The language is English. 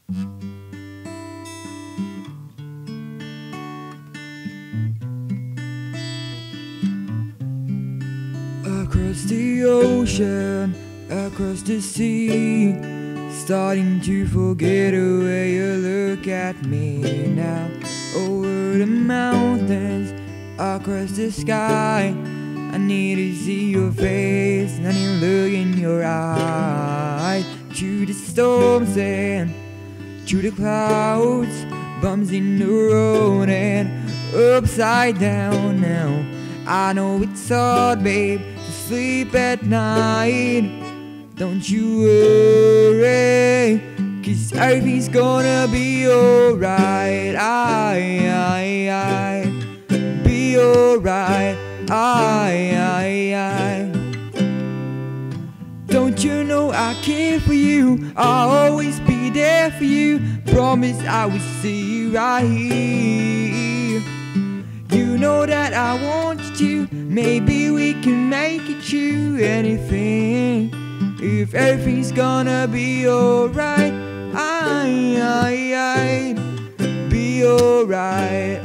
Across the ocean, across the sea, starting to forget the way you look at me now. Over the mountains, across the sky, I need to see your face, I need to look in your eyes. Through the storms and through the clouds, bumps in the road and upside down now. I know it's hard, babe, to sleep at night. Don't you worry, 'cause everything's gonna be alright. Be alright. Don't you know I care for you? I'll always be there for you. Promise I will see you right here. You know that I want you to. Maybe we can make it true. Anything, if everything's gonna be alright. Be alright.